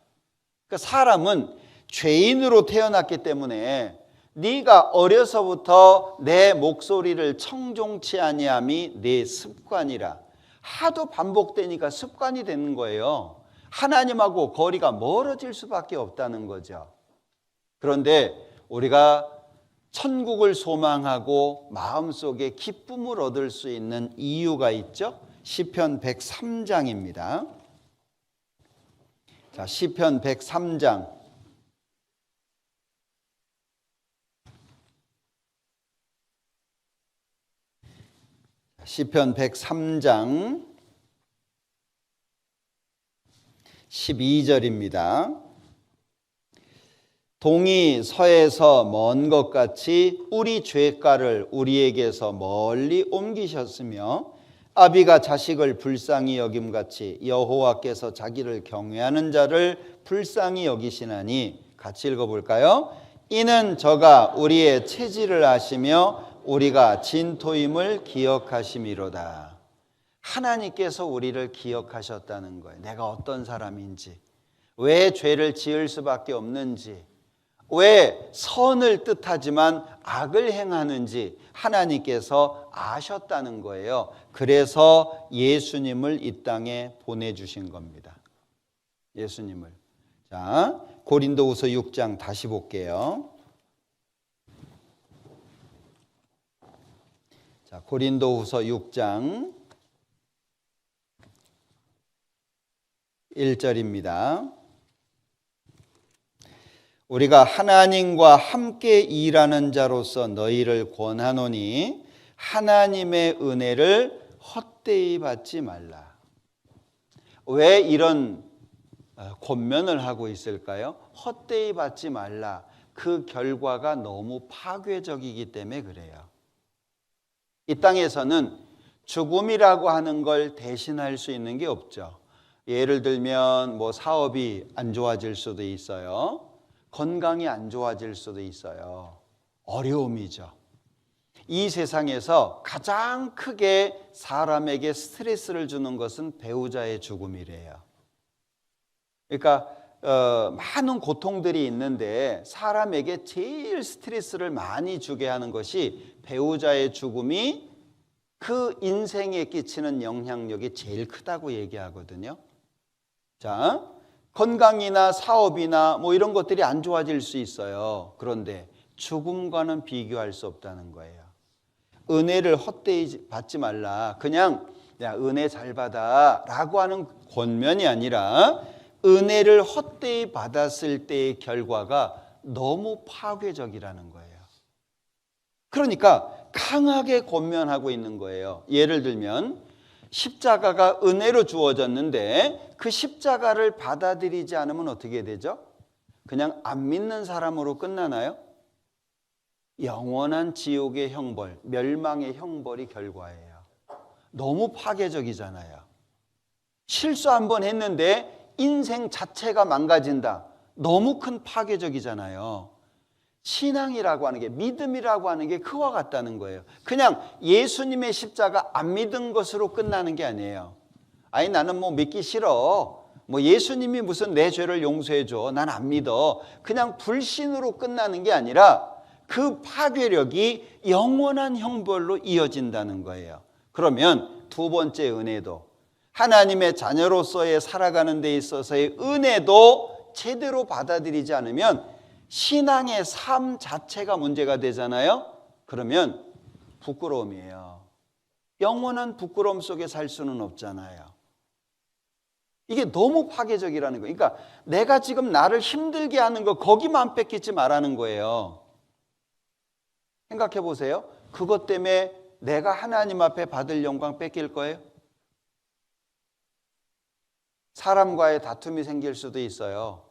그러니까 사람은 죄인으로 태어났기 때문에 네가 어려서부터 내 목소리를 청종치 아니함이 네 습관이라. 하도 반복되니까 습관이 되는 거예요. 하나님하고 거리가 멀어질 수밖에 없다는 거죠. 그런데 우리가 천국을 소망하고 마음속에 기쁨을 얻을 수 있는 이유가 있죠. 시편 103장입니다. 자, 시편 103장 시편 103장 12절입니다. 동이 서에서 먼 것 같이 우리 죄가를 우리에게서 멀리 옮기셨으며 아비가 자식을 불쌍히 여김같이 여호와께서 자기를 경외하는 자를 불쌍히 여기시나니 같이 읽어볼까요? 이는 저가 우리의 체질을 아시며 우리가 진토임을 기억하심이로다. 하나님께서 우리를 기억하셨다는 거예요. 내가 어떤 사람인지, 왜 죄를 지을 수밖에 없는지, 왜 선을 뜻하지만 악을 행하는지 하나님께서 아셨다는 거예요. 그래서 예수님을 이 땅에 보내주신 겁니다. 예수님을. 자, 고린도후서 6장 다시 볼게요. 자, 고린도후서 6장 1절입니다. 우리가 하나님과 함께 일하는 자로서 너희를 권하노니 하나님의 은혜를 헛되이 받지 말라. 왜 이런 권면을 하고 있을까요? 헛되이 받지 말라. 그 결과가 너무 파괴적이기 때문에 그래요. 이 땅에서는 죽음이라고 하는 걸 대신할 수 있는 게 없죠. 예를 들면 뭐 사업이 안 좋아질 수도 있어요. 건강이 안 좋아질 수도 있어요. 어려움이죠. 이 세상에서 가장 크게 사람에게 스트레스를 주는 것은 배우자의 죽음이래요. 그러니까 많은 고통들이 있는데 사람에게 제일 스트레스를 많이 주게 하는 것이 배우자의 죽음이 그 인생에 끼치는 영향력이 제일 크다고 얘기하거든요. 자, 건강이나 사업이나 뭐 이런 것들이 안 좋아질 수 있어요. 그런데 죽음과는 비교할 수 없다는 거예요. 은혜를 헛되이 받지 말라. 그냥 야, 은혜 잘 받아 라고 하는 권면이 아니라 은혜를 헛되이 받았을 때의 결과가 너무 파괴적이라는 거예요. 그러니까 강하게 권면하고 있는 거예요. 예를 들면 십자가가 은혜로 주어졌는데 그 십자가를 받아들이지 않으면 어떻게 되죠? 그냥 안 믿는 사람으로 끝나나요? 영원한 지옥의 형벌, 멸망의 형벌이 결과예요. 너무 파괴적이잖아요. 실수 한 번 했는데 인생 자체가 망가진다. 너무 큰 파괴적이잖아요. 신앙이라고 하는 게, 믿음이라고 하는 게 그와 같다는 거예요. 그냥 예수님의 십자가 안 믿은 것으로 끝나는 게 아니에요. 아니 나는 뭐 믿기 싫어. 뭐 예수님이 무슨 내 죄를 용서해 줘. 난 안 믿어. 그냥 불신으로 끝나는 게 아니라 그 파괴력이 영원한 형벌로 이어진다는 거예요. 그러면 두 번째 은혜도, 하나님의 자녀로서의 살아가는 데 있어서의 은혜도 제대로 받아들이지 않으면 신앙의 삶 자체가 문제가 되잖아요. 그러면 부끄러움이에요. 영원한 부끄러움 속에 살 수는 없잖아요. 이게 너무 파괴적이라는 거예요. 그러니까 내가 지금 나를 힘들게 하는 거 거기만 뺏기지 말라는 거예요. 생각해 보세요. 그것 때문에 내가 하나님 앞에 받을 영광 뺏길 거예요? 사람과의 다툼이 생길 수도 있어요.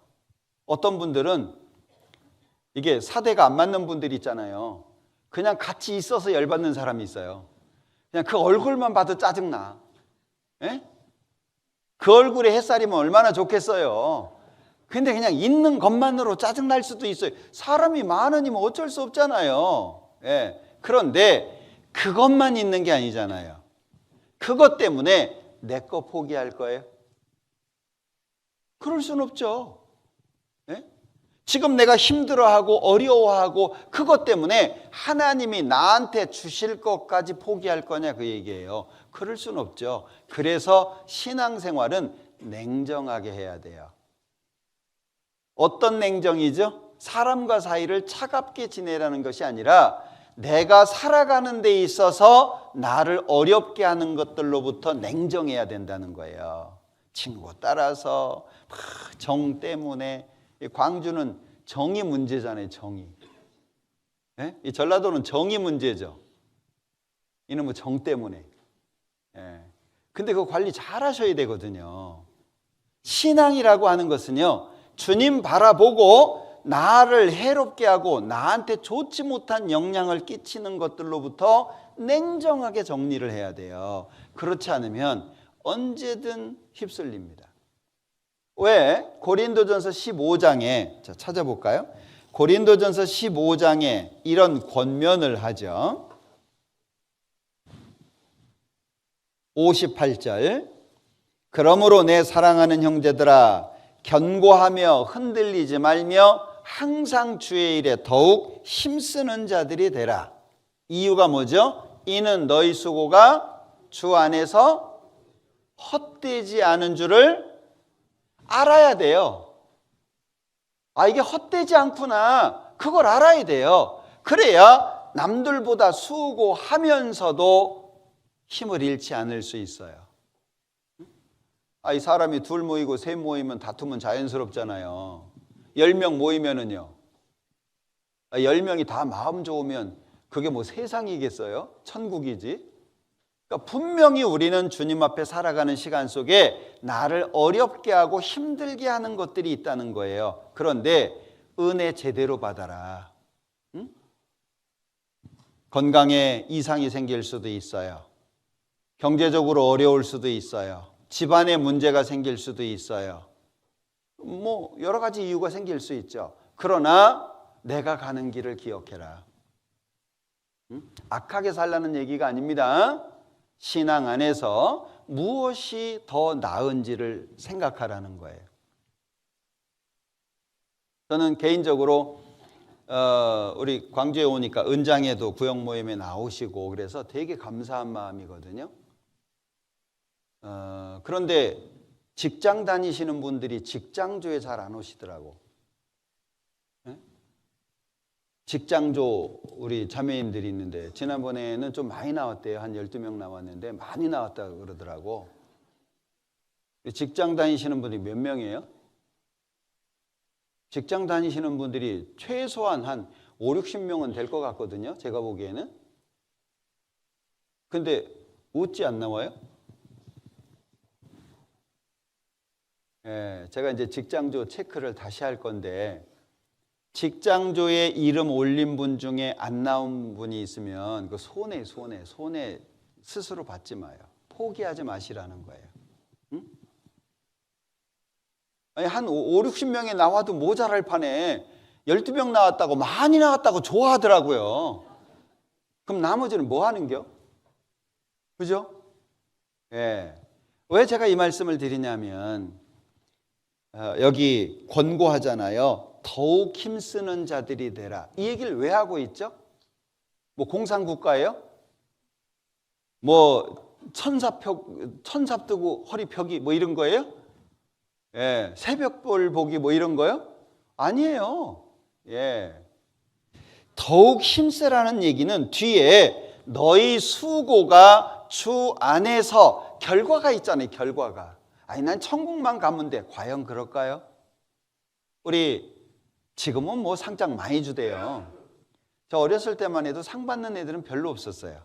어떤 분들은 이게 사대가 안 맞는 분들이 있잖아요. 그냥 같이 있어서 열받는 사람이 있어요. 그냥 그 얼굴만 봐도 짜증나. 예? 그 얼굴에 햇살이면 얼마나 좋겠어요. 근데 그냥 있는 것만으로 짜증날 수도 있어요. 사람이 많으면 어쩔 수 없잖아요. 예. 그런데 그것만 있는 게 아니잖아요. 그것 때문에 내 거 포기할 거예요? 그럴 수는 없죠. 예? 지금 내가 힘들어하고 어려워하고 그것 때문에 하나님이 나한테 주실 것까지 포기할 거냐 그 얘기예요. 그럴 수는 없죠. 그래서 신앙생활은 냉정하게 해야 돼요. 어떤 냉정이죠? 사람과 사이를 차갑게 지내라는 것이 아니라 내가 살아가는 데 있어서 나를 어렵게 하는 것들로부터 냉정해야 된다는 거예요. 친구 따라서 정 때문에, 광주는 정이 문제잖아요. 정이. 예? 이 전라도는 정이 문제죠. 이놈의 정 때문에. 예. 근데 그거 관리 잘 하셔야 되거든요. 신앙이라고 하는 것은요, 주님 바라보고 나를 해롭게 하고 나한테 좋지 못한 영향을 끼치는 것들로부터 냉정하게 정리를 해야 돼요. 그렇지 않으면 언제든 휩쓸립니다. 왜? 고린도전서 15장에 자, 찾아볼까요? 고린도전서 15장에 이런 권면을 하죠. 58절. 그러므로 내 사랑하는 형제들아, 견고하며 흔들리지 말며 항상 주의 일에 더욱 힘쓰는 자들이 되라. 이유가 뭐죠? 이는 너희 수고가 주 안에서 헛되지 않은 줄을 알아야 돼요. 아, 이게 헛되지 않구나. 그걸 알아야 돼요. 그래야 남들보다 수고하면서도 힘을 잃지 않을 수 있어요. 아, 이 사람이 둘 모이고 셋 모이면 다투면 자연스럽잖아요. 10명 모이면은요. 10명이 다 마음 좋으면 그게 뭐 세상이겠어요? 천국이지. 그러니까 분명히 우리는 주님 앞에 살아가는 시간 속에 나를 어렵게 하고 힘들게 하는 것들이 있다는 거예요. 그런데 은혜 제대로 받아라. 응? 건강에 이상이 생길 수도 있어요. 경제적으로 어려울 수도 있어요. 집안에 문제가 생길 수도 있어요. 뭐 여러 가지 이유가 생길 수 있죠. 그러나 내가 가는 길을 기억해라. 응? 악하게 살라는 얘기가 아닙니다. 신앙 안에서 무엇이 더 나은지를 생각하라는 거예요. 저는 개인적으로 우리 광주에 오니까 은장에도 구역 모임에 나오시고 그래서 되게 감사한 마음이거든요. 그런데 직장 다니시는 분들이 직장조에 잘 안 오시더라고. 직장조 우리 자매님들이 있는데 지난번에는 좀 많이 나왔대요. 한 12명 나왔는데 많이 나왔다 그러더라고. 직장 다니시는 분들이 몇 명이에요? 직장 다니시는 분들이 최소한 한 5, 60명은 될 것 같거든요. 제가 보기에는. 근데 웃지 안 나와요? 예, 제가 이제 직장조 체크를 다시 할 건데 직장조에 이름 올린 분 중에 안 나온 분이 있으면 그 손해 스스로 받지 마요. 포기하지 마시라는 거예요. 응? 아니, 한 5, 60명이 나와도 모자랄 판에 12명 나왔다고, 많이 나왔다고 좋아하더라고요. 그럼 나머지는 뭐 하는겨? 그죠? 예. 왜 제가 이 말씀을 드리냐면, 여기 권고하잖아요. 더욱 힘쓰는 자들이 되라. 이 얘기를 왜 하고 있죠? 뭐 공산국가예요? 뭐 천사 뜨고 허리 펴기 뭐 이런 거예요? 예, 새벽볼 보기 뭐 이런 거요? 아니에요. 예. 더욱 힘쓰라는 얘기는 뒤에 너희 수고가 주 안에서 결과가 있잖아요. 결과가. 아니, 난 천국만 가면 돼. 과연 그럴까요? 우리 지금은 뭐 상장 많이 주대요. 저 어렸을 때만 해도 상 받는 애들은 별로 없었어요.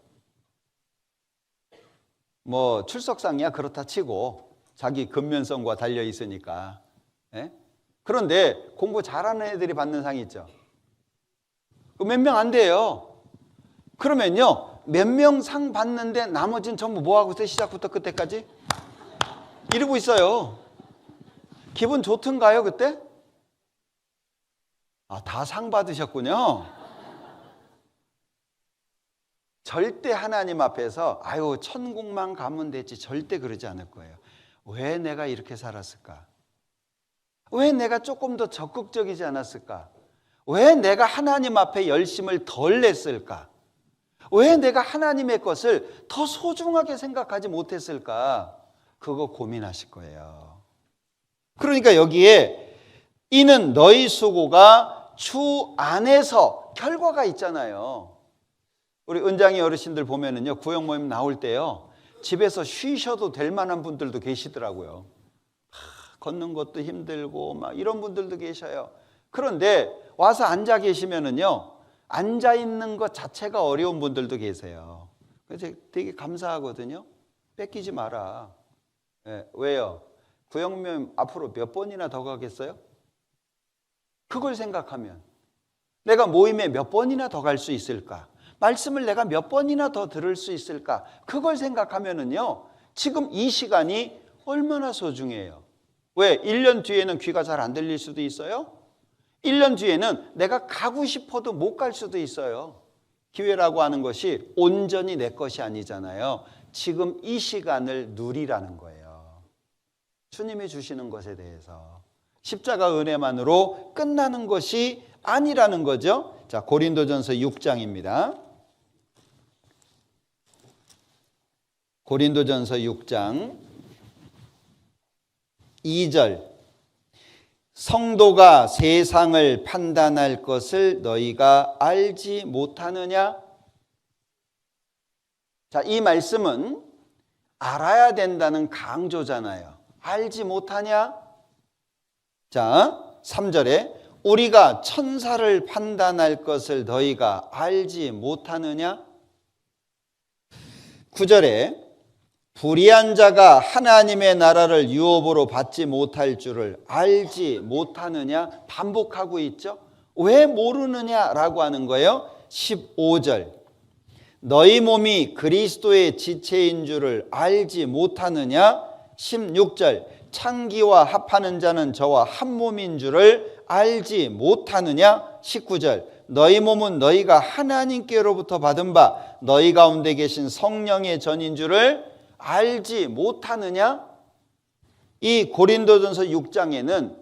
뭐 출석상이야 그렇다 치고 자기 근면성과 달려 있으니까. 예? 그런데 공부 잘하는 애들이 받는 상이 있죠. 몇 명 안 돼요. 그러면요, 몇 명 상 받는데 나머지는 전부 뭐 하고 있어요? 시작부터 끝까지 이러고 있어요. 기분 좋던가요 그때? 아, 다 상 받으셨군요. 절대 하나님 앞에서 아유 천국만 가면 되지 절대 그러지 않을 거예요. 왜 내가 이렇게 살았을까? 왜 내가 조금 더 적극적이지 않았을까? 왜 내가 하나님 앞에 열심을 덜 냈을까? 왜 내가 하나님의 것을 더 소중하게 생각하지 못했을까? 그거 고민하실 거예요. 그러니까 여기에 이는 너희 수고가 주 안에서 결과가 있잖아요. 우리 은장이 어르신들 보면은요, 구역 모임 나올 때요, 집에서 쉬셔도 될 만한 분들도 계시더라고요. 걷는 것도 힘들고 막 이런 분들도 계셔요. 그런데 와서 앉아 계시면은요, 앉아 있는 것 자체가 어려운 분들도 계세요. 그래서 되게 감사하거든요. 뺏기지 마라. 예, 왜요? 구역 모임 앞으로 몇 번이나 더 가겠어요? 그걸 생각하면 내가 모임에 몇 번이나 더 갈 수 있을까? 말씀을 내가 몇 번이나 더 들을 수 있을까? 그걸 생각하면은요, 지금 이 시간이 얼마나 소중해요. 왜? 1년 뒤에는 귀가 잘 안 들릴 수도 있어요. 1년 뒤에는 내가 가고 싶어도 못 갈 수도 있어요. 기회라고 하는 것이 온전히 내 것이 아니잖아요. 지금 이 시간을 누리라는 거예요. 주님이 주시는 것에 대해서. 십자가 은혜만으로 끝나는 것이 아니라는 거죠. 자, 고린도전서 6장입니다. 고린도전서 6장 2절. 성도가 세상을 판단할 것을 너희가 알지 못하느냐? 자, 이 말씀은 알아야 된다는 강조잖아요. 알지 못하냐? 자, 3절에 우리가 천사를 판단할 것을 너희가 알지 못하느냐? 9절에 불의한 자가 하나님의 나라를 유업으로 받지 못할 줄을 알지 못하느냐? 반복하고 있죠. 왜 모르느냐라고 하는 거예요. 15절 너희 몸이 그리스도의 지체인 줄을 알지 못하느냐? 16절 창기와 합하는 자는 저와 한 몸인 줄을 알지 못하느냐? 19절 너희 몸은 너희가 하나님께로부터 받은 바 너희 가운데 계신 성령의 전인 줄을 알지 못하느냐? 이 고린도전서 6장에는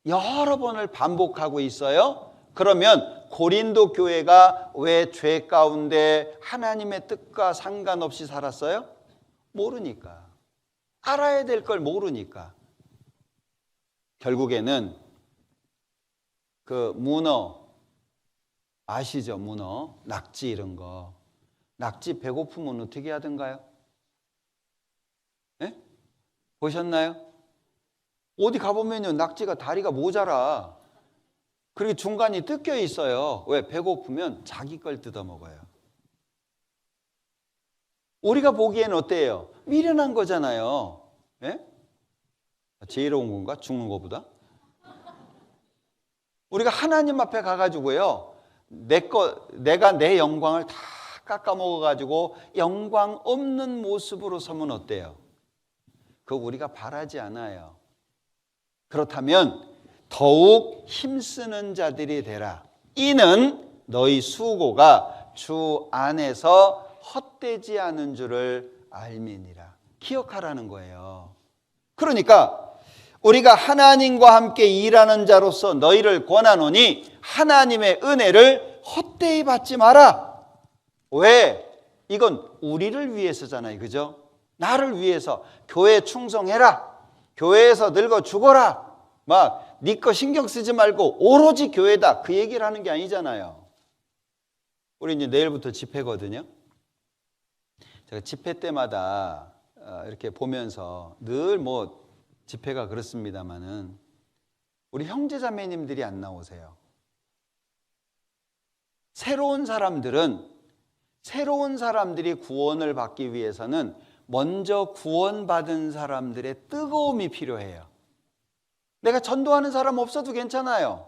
여러 번을 반복하고 있어요. 그러면 고린도 교회가 왜 죄 가운데 하나님의 뜻과 상관없이 살았어요? 모르니까. 알아야 될 걸 모르니까. 결국에는 그 문어 아시죠? 문어, 낙지 이런 거. 낙지 배고프면 어떻게 하던가요? 예? 보셨나요? 어디 가보면요, 낙지가 다리가 모자라. 그리고 중간이 뜯겨 있어요. 왜? 배고프면 자기 걸 뜯어 먹어요. 우리가 보기에는 어때요? 미련한 거잖아요. 예? 지혜로운 건가? 죽는 것보다? 우리가 하나님 앞에 가가지고요, 내가 내 영광을 다 깎아 먹어가지고 영광 없는 모습으로 서면 어때요? 그거 우리가 바라지 않아요. 그렇다면 더욱 힘쓰는 자들이 되라. 이는 너희 수고가 주 안에서 헛되지 않은 줄을 알미니라. 기억하라는 거예요. 그러니까 우리가 하나님과 함께 일하는 자로서 너희를 권하노니 하나님의 은혜를 헛되이 받지 마라. 왜? 이건 우리를 위해서잖아요. 그죠? 나를 위해서 교회에 충성해라. 교회에서 늙어 죽어라. 막 네 거 신경 쓰지 말고 오로지 교회다. 그 얘기를 하는 게 아니잖아요. 우리 이제 내일부터 집회거든요. 제가 집회 때마다 이렇게 보면서 늘 뭐 집회가 그렇습니다만은 우리 형제자매님들이 안 나오세요. 새로운 사람들이 구원을 받기 위해서는 먼저 구원받은 사람들의 뜨거움이 필요해요. 내가 전도하는 사람 없어도 괜찮아요.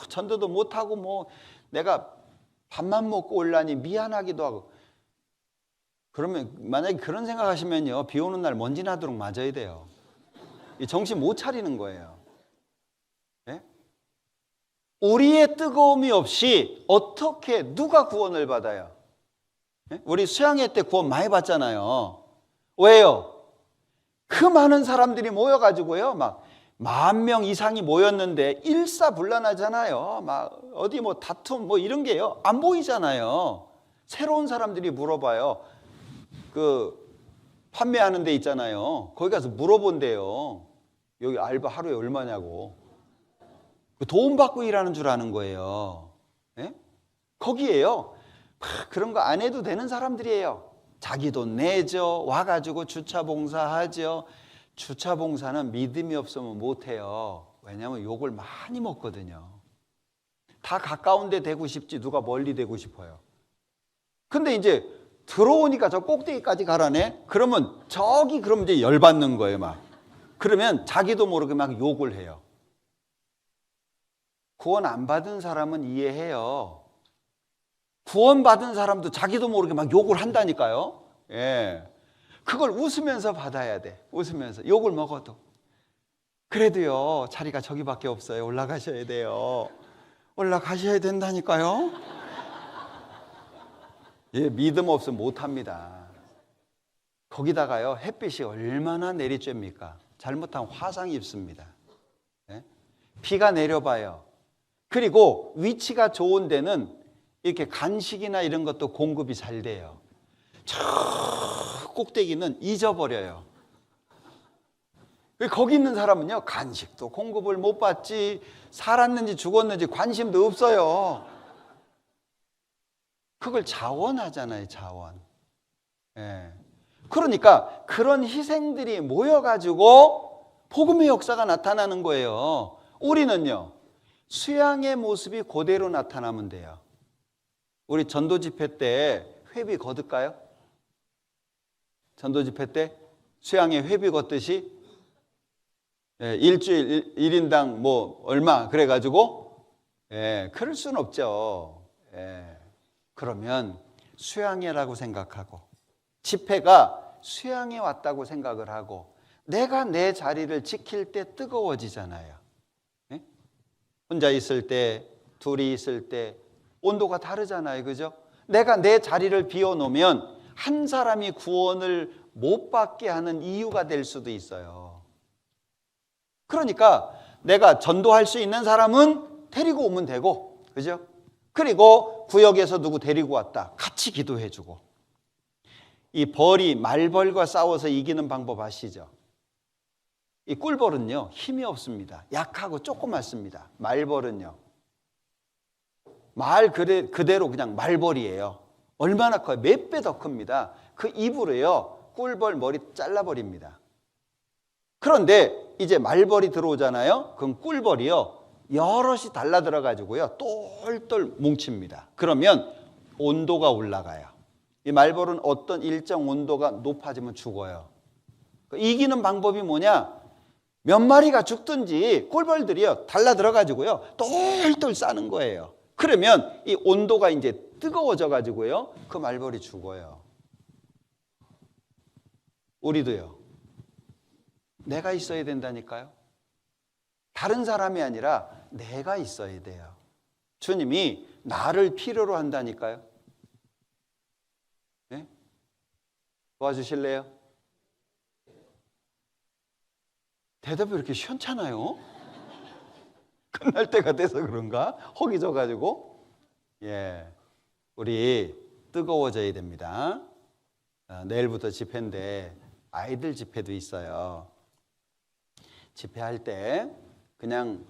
전도도 못하고 뭐 내가 밥만 먹고 올라니 미안하기도 하고. 그러면 만약에 그런 생각하시면요, 비 오는 날 먼지 나도록 맞아야 돼요. 정신 못 차리는 거예요. 네? 우리의 뜨거움이 없이 어떻게 누가 구원을 받아요? 네? 우리 수양회 때 구원 많이 받잖아요. 왜요? 그 많은 사람들이 모여가지고요, 막 10,000명 이상이 모였는데 일사불란하잖아요. 막 어디 뭐 다툼 뭐 이런 게요 안 보이잖아요. 새로운 사람들이 물어봐요. 그 판매하는 데 있잖아요. 거기 가서 물어본대요. 여기 알바 하루에 얼마냐고. 도움 받고 일하는 줄 아는 거예요. 네? 거기에요. 그런 거 안 해도 되는 사람들이에요. 자기 돈 내죠. 와가지고 주차 봉사하죠. 주차 봉사는 믿음이 없으면 못해요. 왜냐하면 욕을 많이 먹거든요. 다 가까운 데 되고 싶지 누가 멀리 되고 싶어요. 근데 이제 들어오니까 저 꼭대기까지 가라네. 그러면 저기 그럼 이제 열받는 거예요, 막. 그러면 자기도 모르게 막 욕을 해요. 구원 안 받은 사람은 이해해요. 구원 받은 사람도 자기도 모르게 막 욕을 한다니까요. 예. 그걸 웃으면서 받아야 돼. 웃으면서. 욕을 먹어도. 그래도요, 자리가 저기밖에 없어요. 올라가셔야 돼요. 올라가셔야 된다니까요. 예, 믿음 없으면 못합니다. 거기다가요, 햇빛이 얼마나 내리쬐입니까? 잘못하면 화상 입습니다. 예? 비가 내려봐요. 그리고 위치가 좋은 데는 이렇게 간식이나 이런 것도 공급이 잘 돼요. 저 꼭대기는 잊어버려요. 거기 있는 사람은요, 간식도 공급을 못 받지, 살았는지 죽었는지 관심도 없어요. 그걸 자원하잖아요, 자원. 예. 그러니까 그런 희생들이 모여가지고 복음의 역사가 나타나는 거예요. 우리는요, 수양의 모습이 그대로 나타나면 돼요. 우리 전도 집회 때 회비 거둘까요? 전도 집회 때 수양의 회비 걷듯이 일주일 1인당 뭐 얼마 그래가지고 그럴 수는 없죠. 그러면 수양회라고 생각하고 집회가 수양회 왔다고 생각을 하고 내가 내 자리를 지킬 때 뜨거워지잖아요. 혼자 있을 때, 둘이 있을 때 온도가 다르잖아요. 그죠? 내가 내 자리를 비워놓으면 한 사람이 구원을 못 받게 하는 이유가 될 수도 있어요. 그러니까 내가 전도할 수 있는 사람은 데리고 오면 되고, 그죠? 그리고 구역에서 누구 데리고 왔다. 같이 기도해주고. 이 벌이 말벌과 싸워서 이기는 방법 아시죠? 이 꿀벌은요, 힘이 없습니다. 약하고 조그맣습니다. 말벌은요. 말 그대로 그냥 말벌이에요. 얼마나 커요? 몇 배 더 큽니다. 그 입으로요, 꿀벌 머리 잘라버립니다. 그런데 이제 말벌이 들어오잖아요. 그럼 꿀벌이요, 여럿이 달라들어가지고요, 똘똘 뭉칩니다. 그러면 온도가 올라가요. 이 말벌은 어떤 일정 온도가 높아지면 죽어요. 이기는 방법이 뭐냐? 몇 마리가 죽든지 꿀벌들이요, 달라들어가지고요, 똘똘 싸는 거예요. 그러면 이 온도가 이제 뜨거워져 가지고요, 그 말벌이 죽어요. 우리도요, 내가 있어야 된다니까요. 다른 사람이 아니라 내가 있어야 돼요. 주님이 나를 필요로 한다니까요. 네? 도와주실래요? 대답이 이렇게 시원찮아요? 끝날 때가 돼서 그런가? 허기 져가지고. 예, 우리 뜨거워져야 됩니다. 내일부터 집회인데 아이들 집회도 있어요. 집회할 때 그냥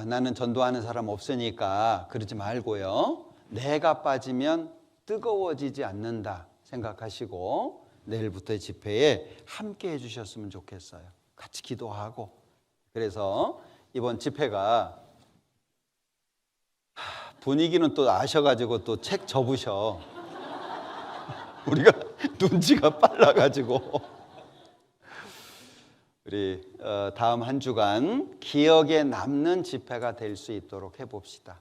나는 전도하는 사람 없으니까 그러지 말고요. 내가 빠지면 뜨거워지지 않는다 생각하시고 내일부터 집회에 함께 해주셨으면 좋겠어요. 같이 기도하고. 그래서 이번 집회가 분위기는 또 아셔가지고 또 책 접으셔. 우리가 눈치가 빨라가지고 우리 다음 한 주간 기억에 남는 집회가 될 수 있도록 해봅시다.